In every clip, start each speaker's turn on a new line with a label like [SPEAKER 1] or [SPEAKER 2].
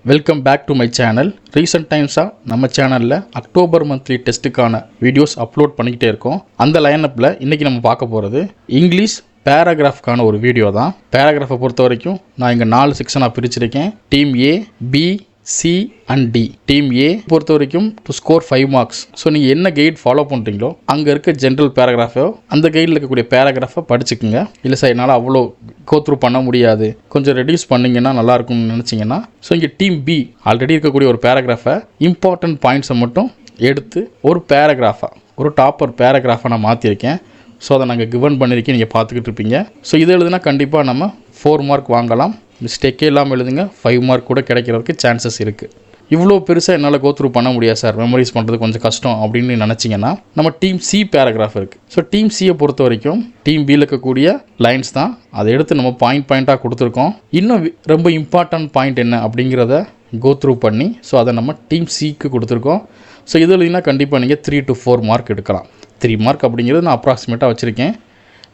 [SPEAKER 1] Welcome back to my channel. Recent டைம்ஸாக நம்ம சேனலில் அக்டோபர் மந்த்லி டெஸ்ட்டுக்கான வீடியோஸ் அப்லோட் பண்ணிக்கிட்டே இருக்கோம். அந்த லைனப்பில் இன்றைக்கி நம்ம பார்க்க போகிறது இங்கிலீஷ் பேராகிராஃப்கான ஒரு வீடியோ தான். பேராகிராஃபை பொறுத்த வரைக்கும் நான் இங்கே 4 செக்ஷனாக பிரிச்சிருக்கேன். Team A, B, C and D. Team A பொறுத்த வரைக்கும் டு ஸ்கோர் 5 மார்க்ஸ். ஸோ நீங்கள் என்ன கைட் ஃபாலோ பண்ணுறீங்களோ அங்கே இருக்க ஜென்ரல் பேராகிராஃபோ அந்த கைடில் இருக்கக்கூடிய பேராகிராஃபை படிச்சுக்குங்க. இல்லை சார் என்னால் அவ்வளோ கோத்ரூ பண்ண முடியாது, கொஞ்சம் ரெடியூஸ் பண்ணிங்கன்னா நல்லாயிருக்கும்னு நினச்சிங்கன்னா ஸோ இங்கே டீம் பி ஆல்ரெடி இருக்கக்கூடிய ஒரு பேராகிராஃபை இம்பார்ட்டன்ட் பாயிண்ட்ஸை மட்டும் எடுத்து ஒரு பேராகிராஃபாக ஒரு டாப்பர் பேராகிராஃபை நான் மாற்றிருக்கேன். ஸோ அதை நாங்கள் கிவன் பண்ணியிருக்கேன், நீங்கள் பார்த்துக்கிட்டு இருப்பீங்க. ஸோ இது எழுதுனா கண்டிப்பாக நம்ம 4 மார்க் வாங்கலாம். மிஸ்டேக்கே இல்லாமல் எழுதுங்க, 5 மார்க் கூட கிடைக்கிறதுக்கு சான்சஸ் இருக்குது. இவ்வளோ பெருசாக என்னால் கோத்ரூ பண்ண முடியாது சார், மெமரிஸ் பண்ணுறது கொஞ்சம் கஷ்டம் அப்படின்னு நினச்சிங்கன்னா நம்ம டீம் சி பேராகிராஃப் இருக்குது. ஸோ டீம் சியை பொறுத்த வரைக்கும் டீம் பியில் இருக்கக்கூடிய லைன்ஸ் தான், அதை எடுத்து நம்ம பாயிண்ட்டாக கொடுத்துருக்கோம். இன்னும் ரொம்ப இம்பார்ட்டன்ட் பாயிண்ட் என்ன அப்படிங்கிறத கோத்ரூ பண்ணி ஸோ அதை நம்ம டீம் சிக்கு கொடுத்துருக்கோம். ஸோ இது எழுதினா கண்டிப்பாக நீங்கள் 3 to 4 மார்க் எடுக்கலாம். 3 மார்க் அப்படிங்கிறது நான் அப்ராக்சிமேட்டாக வச்சுருக்கேன்.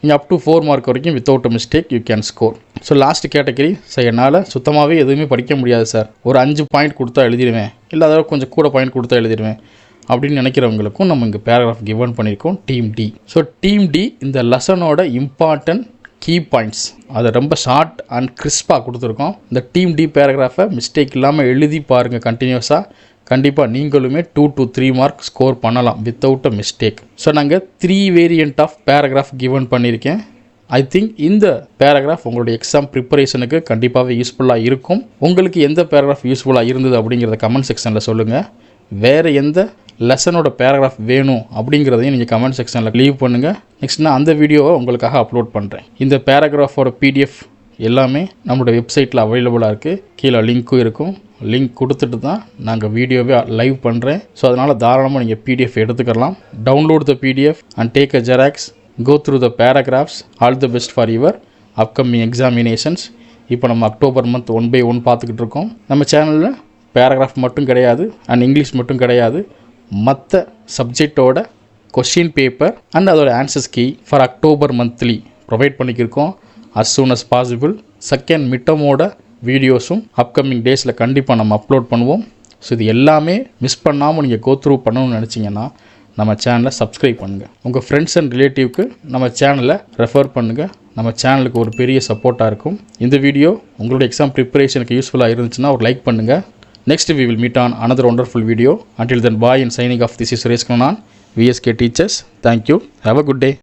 [SPEAKER 1] நீங்கள் அப் டு 4 மார்க் வரைக்கும் without a mistake you can score. So last category sir என்னால் சுத்தமாகவே எதுவுமே படிக்க முடியாது சார், ஒரு 5 பாயிண்ட் கொடுத்தா எழுதிடுவேன், இல்லை அதாவது கொஞ்சம் கூட பாயிண்ட் கொடுத்தா எழுதிடுவேன் அப்படின்னு நினைக்கிறவங்களுக்கும் நம்ம இங்கே பேராகிராஃப் கிவன் பண்ணியிருக்கோம் team D. So team D இந்த லெசனோட இம்பார்ட்டன்ட் கீ பாயிண்ட்ஸ் அதை ரொம்ப ஷார்ட் அண்ட் கிறிஸ்பாக கொடுத்துருக்கோம். இந்த டீம் டி பேராகிராஃபை மிஸ்டேக் இல்லாமல் எழுதி பாருங்கள் கண்டினியூஸாக. கண்டிப்பாக நீங்களுமே 2 to 3 மார்க் ஸ்கோர் பண்ணலாம் வித்தவுட் அ மிஸ்டேக். ஸோ நாங்கள் 3 வேரியண்ட் ஆஃப் பேராகிராஃப் கிவன் பண்ணியிருக்கேன். ஐ திங்க் இந்த பேராகிராஃப் உங்களுடைய எக்ஸாம் ப்ரிப்பரேஷனுக்கு கண்டிப்பாகவே யூஸ்ஃபுல்லாக இருக்கும். உங்களுக்கு எந்த பேராகிராஃப் யூஸ்ஃபுல்லாக இருந்தது அப்படிங்கிறத கமெண்ட் செக்ஷனில் சொல்லுங்கள். வேறு எந்த லெசனோட பேராகிராஃப் வேணும் அப்படிங்கிறதையும் நீங்கள் கமெண்ட் செக்ஷனில் லீவ் பண்ணுங்கள். நெக்ஸ்ட் நான் அந்த வீடியோவை உங்களுக்காக அப்லோட் பண்ணுறேன். இந்த பேராகிராஃபோட பிடிஎஃப் எல்லாமே நம்மளோட வெப்சைட்டில் அவைலபிளாக இருக்குது. கீழே லிங்க்கும் இருக்கும். லிங்க் கொடுத்துட்டு தான் நாங்கள் வீடியோவே லைவ் பண்ணுறேன். ஸோ அதனால் தாராளமாக நீங்கள் பிடிஎஃப் எடுத்துக்கலாம். Download the PDF and take a xerox, go through the paragraphs. All the best for your upcoming examinations. இப்போ நம்ம அக்டோபர் மந்த் 1 by 1 பார்த்துக்கிட்டு இருக்கோம். நம்ம சேனலில் பேராகிராஃப் மட்டும் கிடையாது அண்ட் இங்கிலீஷ் மட்டும் கிடையாது, மற்ற சப்ஜெக்டோட கொஷின் பேப்பர் அண்ட் அதோட answers key for October monthly provide பண்ணிக்கிருக்கோம். As soon as possible second மிட்டமோட வீடியோஸும் அப்கமிங் டேஸில் கண்டிப்பாக நம்ம அப்லோட் பண்ணுவோம். ஸோ இது எல்லாமே மிஸ் பண்ணாமல் நீங்கள் கோத்ரூ பண்ணணும்னு நினச்சிங்கன்னா நம்ம சேனலை சப்ஸ்கிரைப் பண்ணுங்கள். உங்கள் ஃப்ரெண்ட்ஸ் அண்ட் ரிலேட்டிவ்க்கு நம்ம சேனலை ரெஃபர் பண்ணுங்கள். நம்ம சேனலுக்கு ஒரு பெரிய சப்போர்ட்டாக இருக்கும். இந்த வீடியோ உங்களுடைய எக்ஸாம் ப்ரிப்பரேஷனுக்கு யூஸ்ஃபுல்லாக இருந்துச்சுன்னா ஒரு லைக் பண்ணுங்கள். Next we will meet on another wonderful video. Until then, bye and signing off. This is Suresh Kanan, VSK Teachers. Thank you. Have a good day.